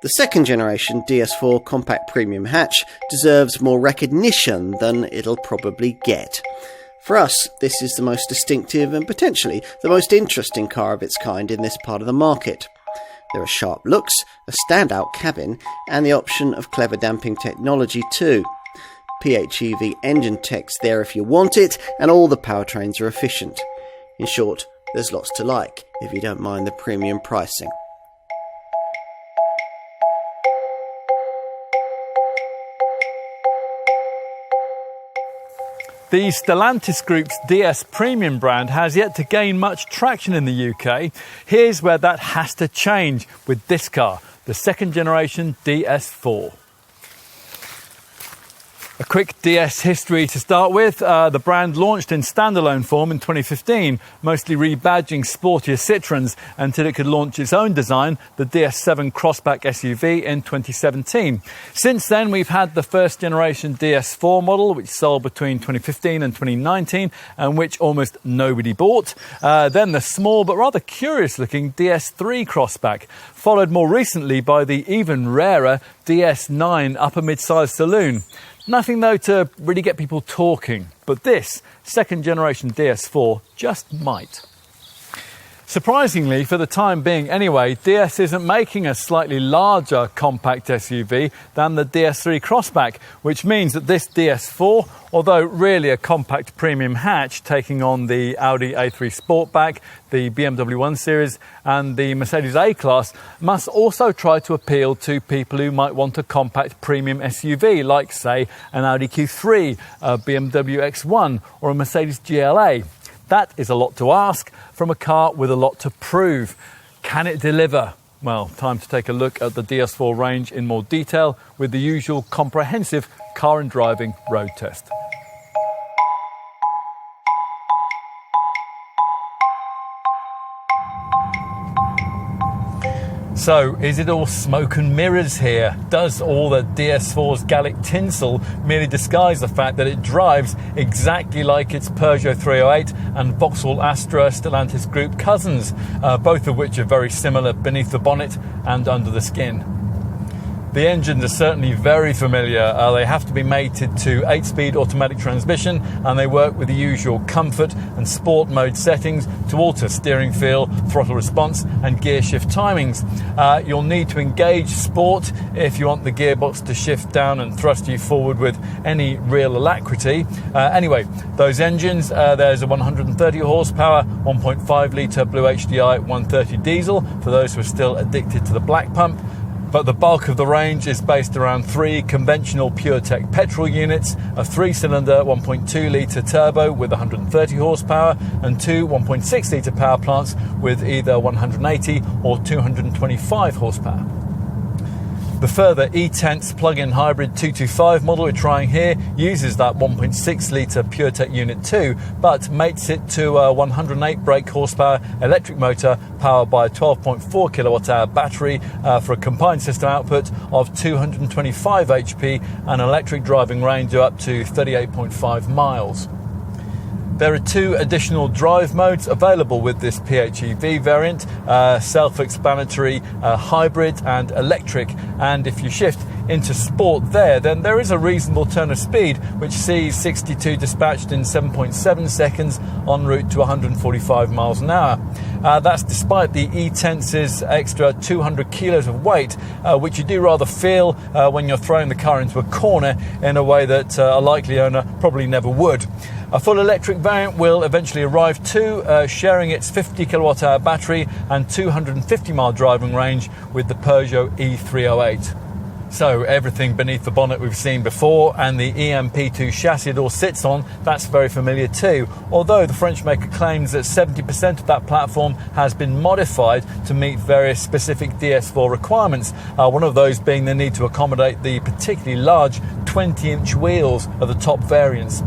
The second generation DS4 compact premium hatch deserves more recognition than it'll probably get. For us, this is the most distinctive and potentially the most interesting car of its kind in this part of the market. There are sharp looks, a standout cabin, and the option of clever damping technology too. PHEV engine tech's there if you want it, and all the powertrains are efficient. In short, there's lots to like, if you don't mind the premium pricing. The Stellantis Group's DS Premium brand has yet to gain much traction in the UK. Here's where that has to change with this car, the second generation DS4. A quick DS history to start with. The brand launched in standalone form in 2015, mostly rebadging sportier Citroens until it could launch its own design, the DS7 Crossback SUV, in 2017. Since then, we've had the first generation DS4 model, which sold between 2015 and 2019, and which almost nobody bought. Then the small but rather curious looking DS3 Crossback, followed more recently by the even rarer DS9 upper mid-size saloon. Nothing, though, to really get people talking, but this second generation DS4 just might. Surprisingly, for the time being anyway, DS isn't making a slightly larger compact SUV than the DS3 Crossback, which means that this DS4, although really a compact premium hatch taking on the Audi A3 Sportback, the BMW 1 Series and the Mercedes A-Class, must also try to appeal to people who might want a compact premium SUV like, say, an Audi Q3, a BMW X1 or a Mercedes GLA. That is a lot to ask from a car with a lot to prove. Can it deliver? Well, time to take a look at the DS4 range in more detail with the usual comprehensive car and driving road test. So, is it all smoke and mirrors here? Does all the DS4's Gallic tinsel merely disguise the fact that it drives exactly like its Peugeot 308 and Vauxhall Astra Stellantis Group cousins, both of which are very similar beneath the bonnet and under the skin? The engines are certainly very familiar. They have to be mated to 8-speed automatic transmission, and they work with the usual comfort and sport mode settings to alter steering feel, throttle response and gear shift timings. You'll need to engage sport if you want the gearbox to shift down and thrust you forward with any real alacrity. Anyway, those engines, there's a 130 horsepower, 1.5 litre Blue HDI 130 diesel for those who are still addicted to the black pump. But the bulk of the range is based around 3 conventional PureTech petrol units, a 3-cylinder 1.2 litre turbo with 130 horsepower and 2 1.6 litre power plants with either 180 or 225 horsepower. The further E-Tense plug-in hybrid 225 model we're trying here uses that 1.6 litre PureTech Unit 2, but mates it to a 108 brake horsepower electric motor powered by a 12.4 kilowatt hour battery for a combined system output of 225 HP and an electric driving range of up to 38.5 miles. There are 2 additional drive modes available with this PHEV variant, self-explanatory hybrid and electric, and if you shift into sport then there is a reasonable turn of speed which sees 62 dispatched in 7.7 seconds en route to 145 miles an hour. That's despite the E-Tense's extra 200 kilos of weight, which you do rather feel when you're throwing the car into a corner in a way that a likely owner probably never would. A full electric variant will eventually arrive too, sharing its 50 kilowatt hour battery and 250 mile driving range with the Peugeot E308. So everything beneath the bonnet we've seen before, and the EMP2 chassis it all sits on, that's very familiar too, although the French maker claims that 70% of that platform has been modified to meet various specific DS4 requirements, one of those being the need to accommodate the particularly large 20-inch wheels of the top variants.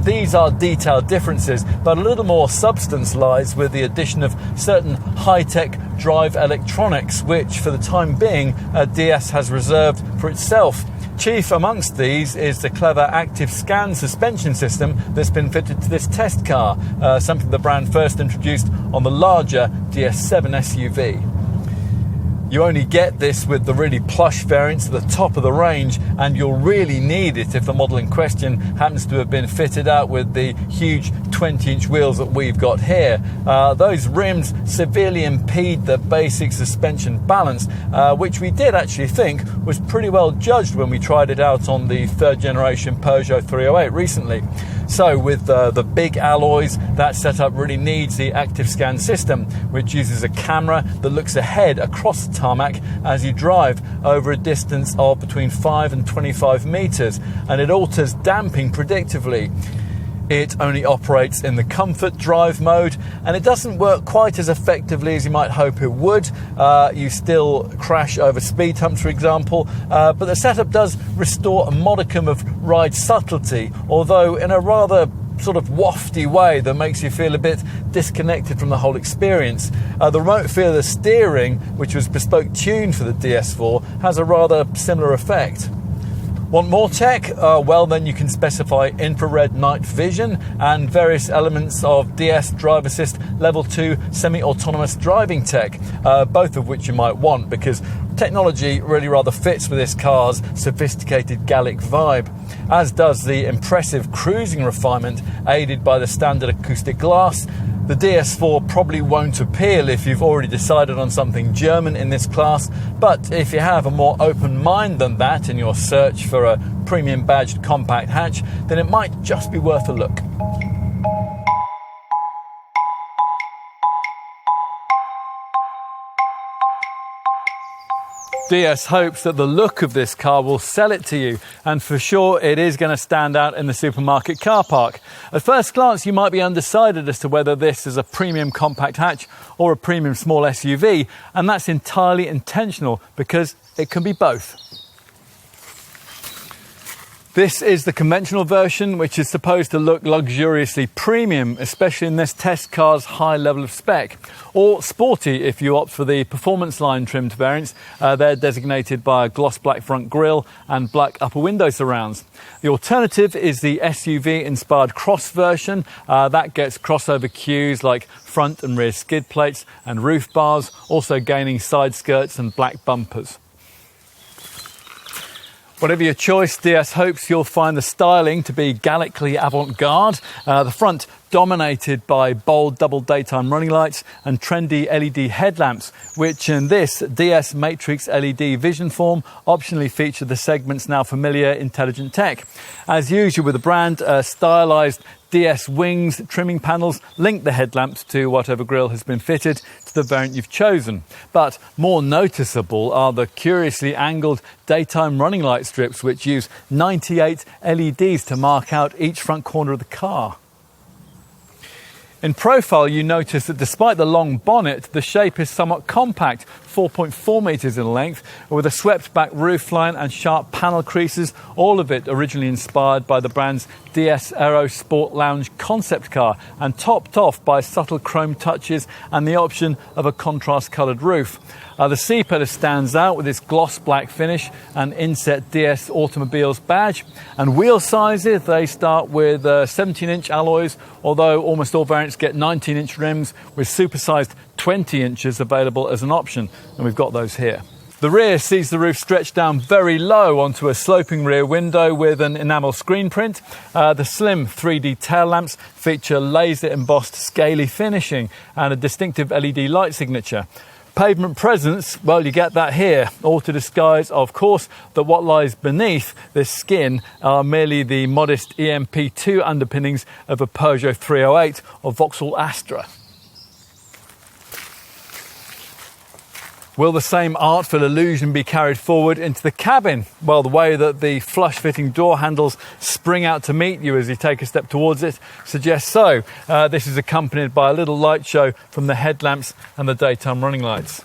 These are detailed differences, but a little more substance lies with the addition of certain high-tech drive electronics, which for the time being DS has reserved for itself. Chief amongst these is the clever active scan suspension system that's been fitted to this test car, something the brand first introduced on the larger DS7 SUV. You only get this with the really plush variants at the top of the range, and you'll really need it if the model in question happens to have been fitted out with the huge 20-inch wheels that we've got here. Those rims severely impede the basic suspension balance, which we did actually think was pretty well judged when we tried it out on the third generation Peugeot 308 recently. So with the big alloys, that setup really needs the active scan system, which uses a camera that looks ahead across the tarmac as you drive over a distance of between 5 and 25 metres, and it alters damping predictively. It only operates in the comfort drive mode, and it doesn't work quite as effectively as you might hope it would. You still crash over speed humps, for example, but the setup does restore a modicum of ride subtlety, although in a rather sort of wafty way that makes you feel a bit disconnected from the whole experience. The remote feel of the steering, which was bespoke tuned for the DS4, has a rather similar effect. Want more tech? Well, then you can specify infrared night vision and various elements of DS Drive Assist Level 2 semi-autonomous driving tech, both of which you might want because technology really rather fits with this car's sophisticated Gallic vibe, as does the impressive cruising refinement aided by the standard acoustic glass. The DS4 probably won't appeal if you've already decided on something German in this class, but if you have a more open mind than that in your search for a premium badged compact hatch, then it might just be worth a look. DS hopes that the look of this car will sell it to you, and for sure it is going to stand out in the supermarket car park. At first glance you might be undecided as to whether this is a premium compact hatch or a premium small SUV, and that's entirely intentional because it can be both. This is the conventional version, which is supposed to look luxuriously premium, especially in this test car's high level of spec. Or sporty if you opt for the performance line trimmed variants. They're designated by a gloss black front grille and black upper window surrounds. The alternative is the SUV-inspired cross version. That gets crossover cues like front and rear skid plates and roof bars, also gaining side skirts and black bumpers. Whatever your choice, DS hopes you'll find the styling to be Gallically avant-garde. The front dominated by bold double daytime running lights and trendy LED headlamps, which in this DS Matrix LED vision form optionally feature the segment's now familiar intelligent tech. As usual with the brand, stylised DS wings trimming panels link the headlamps to whatever grille has been fitted to the variant you've chosen. But more noticeable are the curiously angled daytime running light strips, which use 98 LEDs to mark out each front corner of the car. In profile, you notice that despite the long bonnet, the shape is somewhat compact, 4.4 metres in length, with a swept-back roofline and sharp panel creases, all of it originally inspired by the brand's DS Aero Sport Lounge concept car, and topped off by subtle chrome touches and the option of a contrast-coloured roof. The C-pillar stands out with its gloss black finish and inset DS Automobiles badge. And wheel sizes, they start with 17-inch alloys, although almost all variants get 19-inch rims with supersized 20 inches available as an option, and we've got those here. The rear sees the roof stretch down very low onto a sloping rear window with an enamel screen print. The slim 3D tail lamps feature laser embossed scaly finishing and a distinctive LED light signature. Pavement presence, well, you get that here, all to disguise, of course, that what lies beneath this skin are merely the modest EMP2 underpinnings of a Peugeot 308 or Vauxhall Astra. Will the same artful illusion be carried forward into the cabin? Well, the way that the flush-fitting door handles spring out to meet you as you take a step towards it suggests so. This is accompanied by a little light show from the headlamps and the daytime running lights.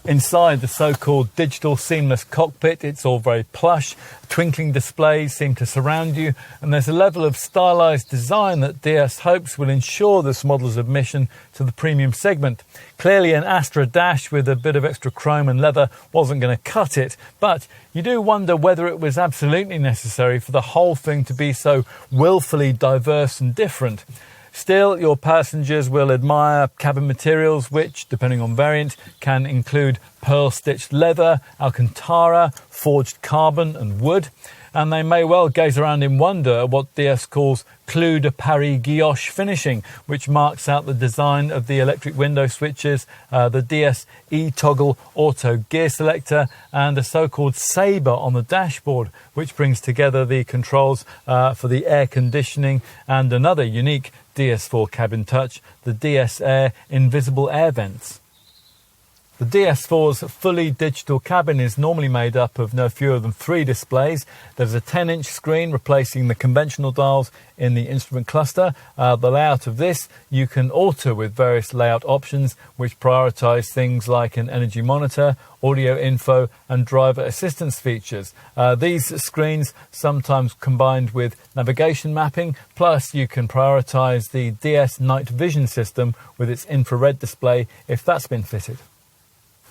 Inside the so-called digital seamless cockpit, it's all very plush. Twinkling displays seem to surround you, and there's a level of stylised design that DS hopes will ensure this model's admission to the premium segment. Clearly an Astra dash with a bit of extra chrome and leather wasn't going to cut it, but you do wonder whether it was absolutely necessary for the whole thing to be so willfully diverse and different. Still, your passengers will admire cabin materials which, depending on variant, can include pearl-stitched leather, Alcantara, forged carbon and wood, and they may well gaze around in wonder at what DS calls Clou de Paris guilloche finishing, which marks out the design of the electric window switches, the DS e-toggle auto gear selector, and a so-called sabre on the dashboard, which brings together the controls for the air conditioning and another unique DS4 cabin touch, the DS Air invisible air vents. The DS4's fully digital cabin is normally made up of no fewer than 3 displays. There's a 10-inch screen replacing the conventional dials in the instrument cluster. The layout of this you can alter with various layout options which prioritise things like an energy monitor, audio info and driver assistance features. These screens sometimes combined with navigation mapping, plus you can prioritise the DS night vision system with its infrared display if that's been fitted.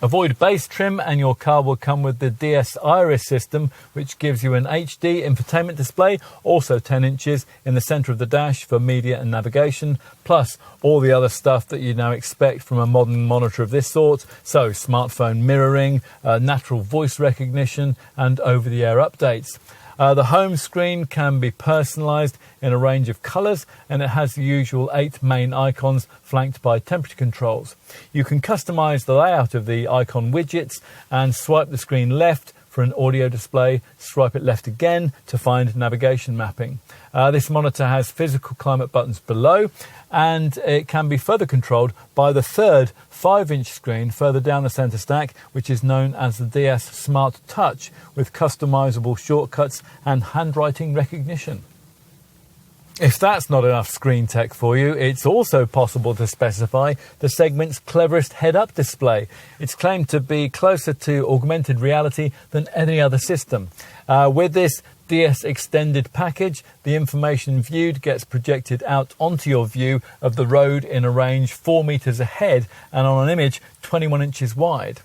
Avoid base trim and your car will come with the DS Iris system, which gives you an HD infotainment display, also 10 inches in the centre of the dash for media and navigation, plus all the other stuff that you now expect from a modern monitor of this sort, so smartphone mirroring, natural voice recognition and over-the-air updates. The home screen can be personalised in a range of colours, and it has the usual 8 main icons flanked by temperature controls. You can customise the layout of the icon widgets and swipe the screen left for an audio display, swipe it left again to find navigation mapping. This monitor has physical climate buttons below, and it can be further controlled by the third 5-inch screen further down the centre stack, which is known as the DS Smart Touch, with customisable shortcuts and handwriting recognition. If that's not enough screen tech for you, it's also possible to specify the segment's cleverest head-up display. It's claimed to be closer to augmented reality than any other system. With this DS Extended package, the information viewed gets projected out onto your view of the road in a range 4 metres ahead and on an image 21 inches wide.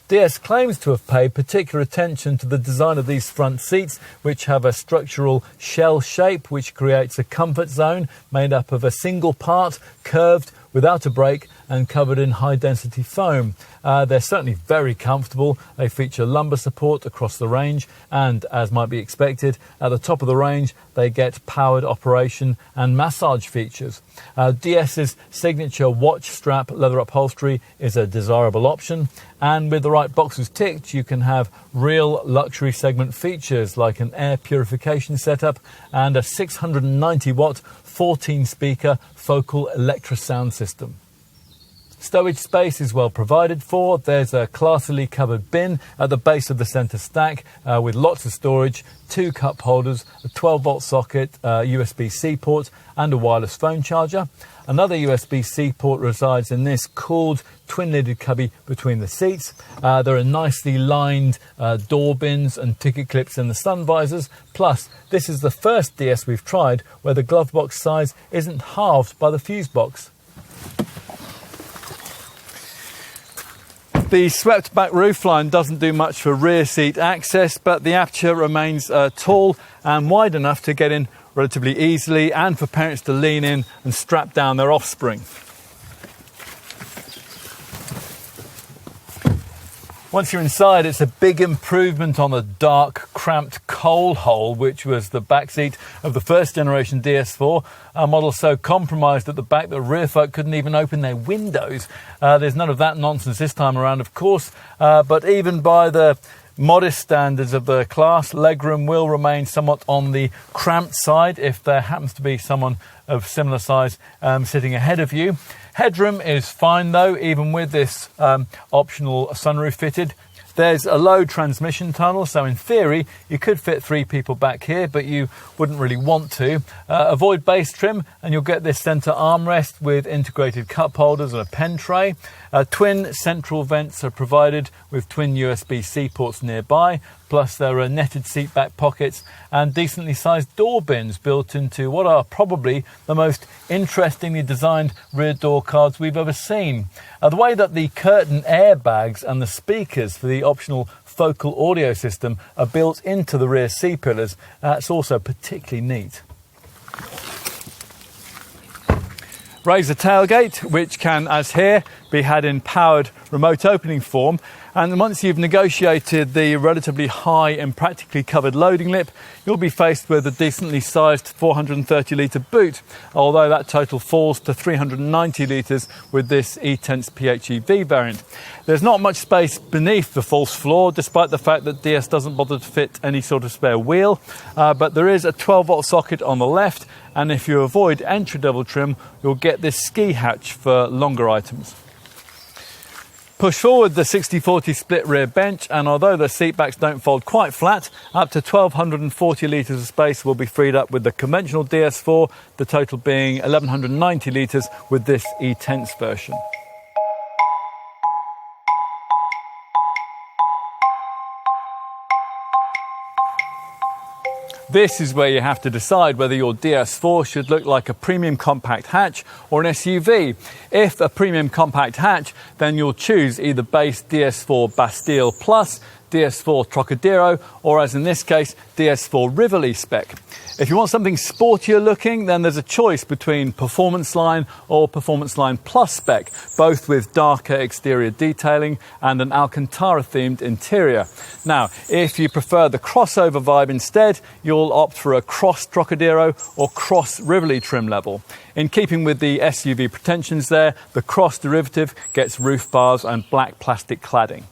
DS claims to have paid particular attention to the design of these front seats, which have a structural shell shape which creates a comfort zone made up of a single part, curved, without a brake and covered in high-density foam. They're certainly very comfortable. They feature lumbar support across the range and, as might be expected, at the top of the range they get powered operation and massage features. DS's signature watch strap leather upholstery is a desirable option, and with the right boxes ticked you can have real luxury segment features like an air purification setup and a 690 watt 14 speaker focal electrosound system. Stowage space is well provided for. There's a classily covered bin at the base of the centre stack with lots of storage, 2 cup holders, a 12-volt socket, USB-C port and a wireless phone charger. Another USB-C port resides in this cooled twin-lidded cubby between the seats. There are nicely lined door bins and ticket clips in the sun visors. Plus, this is the first DS we've tried where the glove box size isn't halved by the fuse box. The swept back roofline doesn't do much for rear seat access, but the aperture remains tall and wide enough to get in relatively easily and for parents to lean in and strap down their offspring. Once you're inside, it's a big improvement on the dark, cramped coal hole which was the backseat of the first generation DS4, a model so compromised at the back that rear folk couldn't even open their windows. There's none of that nonsense this time around, of course, but even by the modest standards of the class, legroom will remain somewhat on the cramped side if there happens to be someone of similar size sitting ahead of you. Headroom is fine though, even with this optional sunroof fitted. There's a low transmission tunnel, so in theory you could fit 3 people back here, but you wouldn't really want to. Avoid base trim and you'll get this centre armrest with integrated cup holders and a pen tray. Twin central vents are provided with twin USB-C ports nearby, plus there are netted seat back pockets and decently sized door bins built into what are probably the most interestingly designed rear door cards we've ever seen. The way that the curtain airbags and the speakers for the optional focal audio system are built into the rear C-pillars, that's also particularly neat. Raise the tailgate, which can, as here, be had in powered remote opening form. And once you've negotiated the relatively high and practically covered loading lip, you'll be faced with a decently sized 430 litre boot, although that total falls to 390 litres with this E-Tense PHEV variant. There's not much space beneath the false floor, despite the fact that DS doesn't bother to fit any sort of spare wheel, but there is a 12-volt socket on the left, and if you avoid entry-level trim, you'll get this ski hatch for longer items. Push forward the 60-40 split rear bench, and although the seat backs don't fold quite flat, up to 1,240 litres of space will be freed up with the conventional DS4, the total being 1,190 litres with this E-Tense version. This is where you have to decide whether your DS4 should look like a premium compact hatch or an SUV. If a premium compact hatch, then you'll choose either base DS4 Bastille Plus, DS4 Trocadero, or as in this case, DS4 Rivoli spec. If you want something sportier looking, then there's a choice between Performance Line or Performance Line Plus spec, both with darker exterior detailing and an Alcantara-themed interior. Now, if you prefer the crossover vibe instead, you'll opt for a Cross Trocadero or Cross Rivoli trim level. In keeping with the SUV pretensions there, the Cross derivative gets roof bars and black plastic cladding.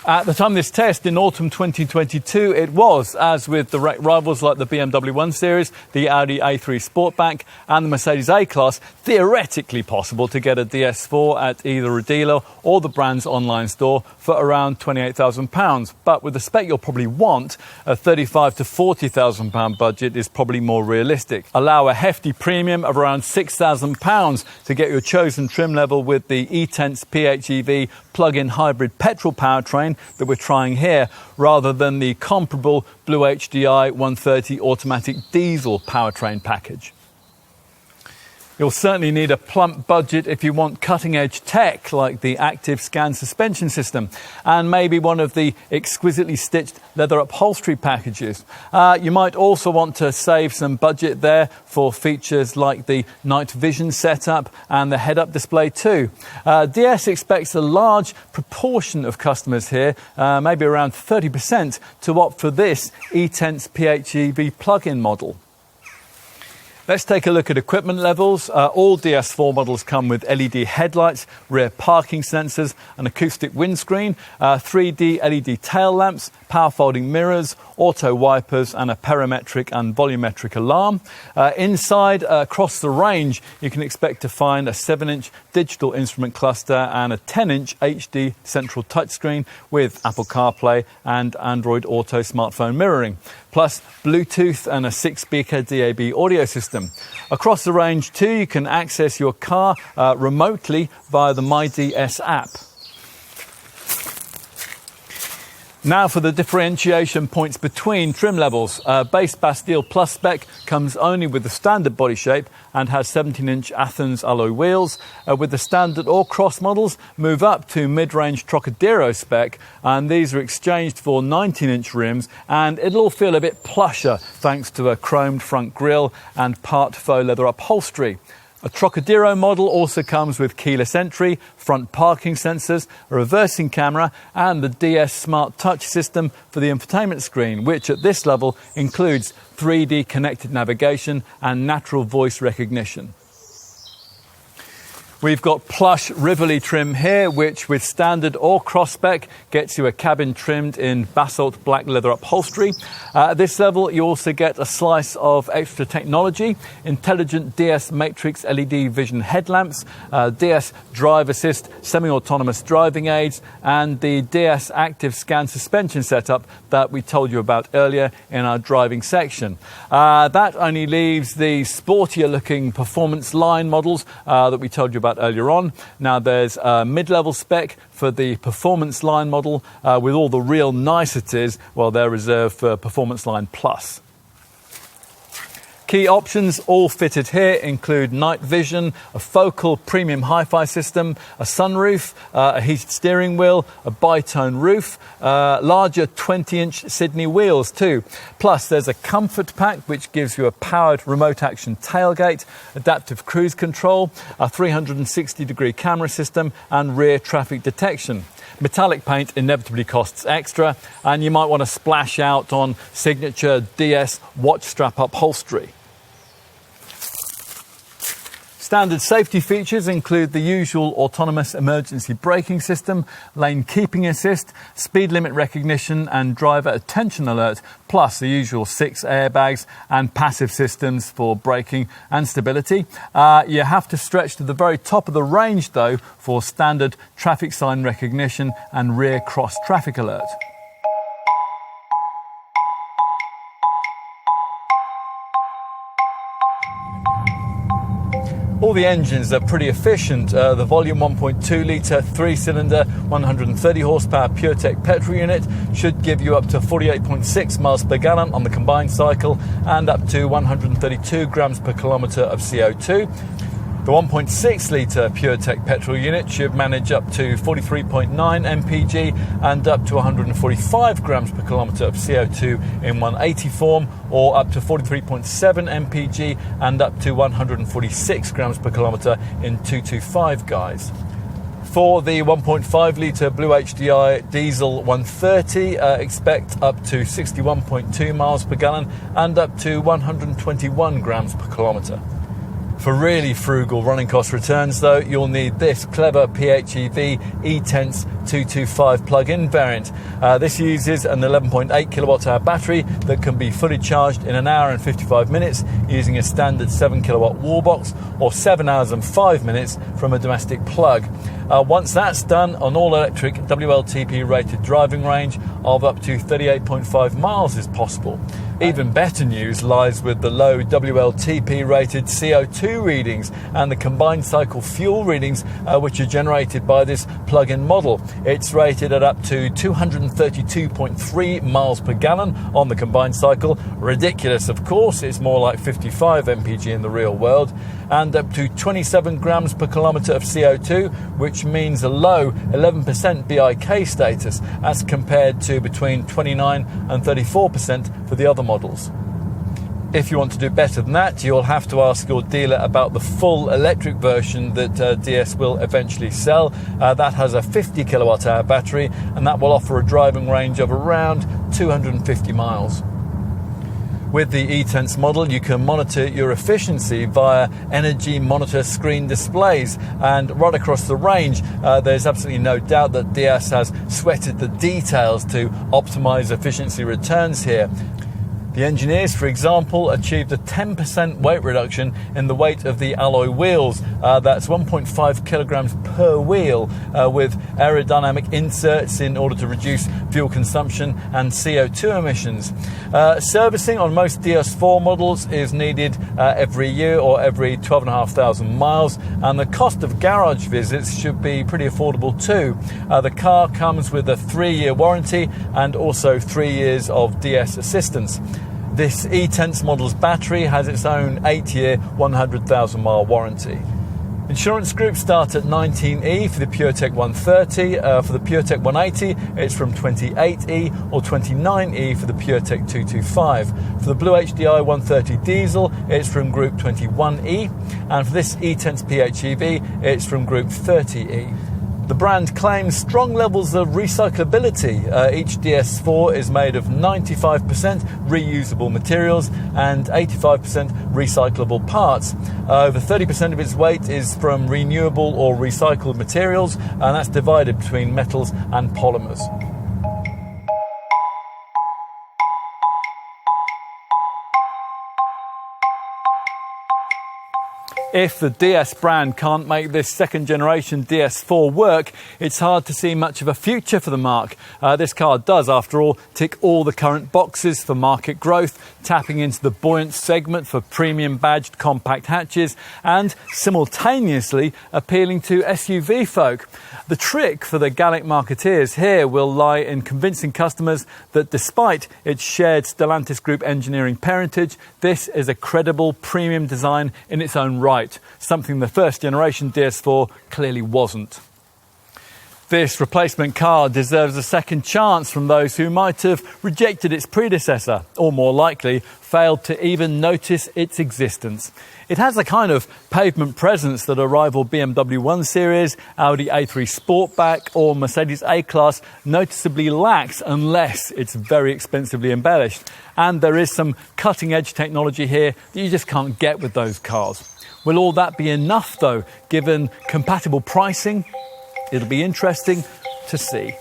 At the time of this test in autumn 2022, it was, as with the rivals like the BMW 1 Series, the Audi A3 Sportback and the Mercedes A-Class, theoretically possible to get a DS4 at either a dealer or the brand's online store for around £28,000. But with the spec you'll probably want, a £35,000 to £40,000 budget is probably more realistic. Allow a hefty premium of around £6,000 to get your chosen trim level with the E-Tense PHEV plug-in hybrid petrol powertrain that we're trying here, rather than the comparable Blue HDI 130 automatic diesel powertrain package. You'll certainly need a plump budget if you want cutting-edge tech like the active scan suspension system and maybe one of the exquisitely stitched leather upholstery packages. You might also want to save some budget there for features like the night vision setup and the head-up display too. DS expects a large proportion of customers here, maybe around 30%, to opt for this E-Tense PHEV plug-in model. Let's take a look at equipment levels. All DS4 models come with LED headlights, rear parking sensors, an acoustic windscreen, 3D LED tail lamps, power folding mirrors, auto wipers and a parametric and volumetric alarm. Inside, across the range, you can expect to find a 7-inch digital instrument cluster and a 10-inch HD central touchscreen with Apple CarPlay and Android Auto smartphone mirroring, plus Bluetooth and a 6-speaker DAB audio system. Across the range too, you can access your car remotely via the MyDS app. Now for the differentiation points between trim levels. Base Bastille Plus spec comes only with the standard body shape and has 17-inch Athens alloy wheels. With the standard or cross models, move up to mid-range Trocadero spec, and these are exchanged for 19-inch rims, and it'll all feel a bit plusher thanks to a chromed front grille and part faux leather upholstery. A Trocadero model also comes with keyless entry, front parking sensors, a reversing camera and the DS Smart Touch system for the infotainment screen, which at this level includes 3D connected navigation and natural voice recognition. We've got plush Rivoli trim here, which with standard or cross spec gets you a cabin trimmed in basalt black leather upholstery. At this level, you also get a slice of extra technology, intelligent DS Matrix LED vision headlamps, DS Drive Assist semi-autonomous driving aids, and the DS Active Scan suspension setup that we told you about earlier in our driving section. That only leaves the sportier looking Performance Line models that we told you about earlier on. Now there's a mid-level spec for the Performance Line model with all the real niceties. Well, they're reserved for Performance Line Plus. Key options all fitted here include night vision, a focal premium hi-fi system, a sunroof, a heated steering wheel, a bi-tone roof, larger 20-inch Sydney wheels too. Plus there's a comfort pack which gives you a powered remote action tailgate, adaptive cruise control, a 360-degree camera system and rear traffic detection. Metallic paint inevitably costs extra, and you might want to splash out on signature DS watch strap upholstery. Standard safety features include the usual autonomous emergency braking system, lane keeping assist, speed limit recognition and driver attention alert, plus the usual 6 airbags and passive systems for braking and stability. You have to stretch to the very top of the range though for standard traffic sign recognition and rear cross traffic alert. All the engines are pretty efficient. The volume 1.2 litre 3-cylinder 130 horsepower PureTech petrol unit should give you up to 48.6 miles per gallon on the combined cycle and up to 132 grams per kilometre of CO2. The 1.6 litre PureTech petrol unit should manage up to 43.9 mpg and up to 145 grams per kilometre of CO2 in 180 form, or up to 43.7 mpg and up to 146 grams per kilometre in 225 guise. For the 1.5 litre Blue HDI diesel 130, expect up to 61.2 miles per gallon and up to 121 grams per kilometre. For really frugal running cost returns though, you'll need this clever PHEV E-Tense 225 plug-in variant. This uses an 11.8 kilowatt hour battery that can be fully charged in an hour and 55 minutes using a standard 7 kilowatt wall box, or 7 hours and 5 minutes from a domestic plug. Once that's done, an all-electric WLTP rated driving range of up to 38.5 miles is possible. Even better news lies with the low WLTP rated CO2 readings and the combined cycle fuel readings which are generated by this plug-in model. It's rated at up to 232.3 miles per gallon on the combined cycle. Ridiculous, of course, it's more like 55 mpg in the real world. And up to 27 grams per kilometre of CO2, which means a low 11% BIK status as compared to between 29 and 34% for the other models. If you want to do better than that, you'll have to ask your dealer about the full electric version that DS will eventually sell. That has a 50 kilowatt hour battery and that will offer a driving range of around 250 miles. With the E-Tense model, you can monitor your efficiency via energy monitor screen displays, and right across the range there's absolutely no doubt that DS has sweated the details to optimize efficiency returns here. The engineers, for example, achieved a 10% weight reduction in the weight of the alloy wheels. That's 1.5 kilograms per wheel, with aerodynamic inserts in order to reduce fuel consumption and CO2 emissions. Servicing on most DS4 models is needed every year or every 12,500 miles, and the cost of garage visits should be pretty affordable too. The car comes with a 3-year warranty and also 3 years of DS assistance. This E-Tense model's battery has its own 8-year, 100,000 mile warranty. Insurance groups start at 19E for the PureTech 130. For the PureTech 180, it's from 28E or 29E for the PureTech 225. For the Blue HDI 130 diesel, it's from Group 21E. And for this E-Tense PHEV, it's from Group 30E. The brand claims strong levels of recyclability. Each DS4 is made of 95% reusable materials and 85% recyclable parts. Over 30% of its weight is from renewable or recycled materials, and that's divided between metals and polymers. If the DS brand can't make this second generation DS4 work, it's hard to see much of a future for the marque. This car does, after all, tick all the current boxes for market growth, tapping into the buoyant segment for premium badged compact hatches and simultaneously appealing to SUV folk. The trick for the Gallic marketeers here will lie in convincing customers that despite its shared Stellantis Group engineering parentage, this is a credible premium design in its own right. Something the first generation DS4 clearly wasn't. This replacement car deserves a second chance from those who might have rejected its predecessor, or more likely, failed to even notice its existence. It has a kind of pavement presence that a rival BMW 1 Series, Audi A3 Sportback or Mercedes A-Class noticeably lacks unless it's very expensively embellished. And there is some cutting-edge technology here that you just can't get with those cars. Will all that be enough, though, given compatible pricing? It'll be interesting to see.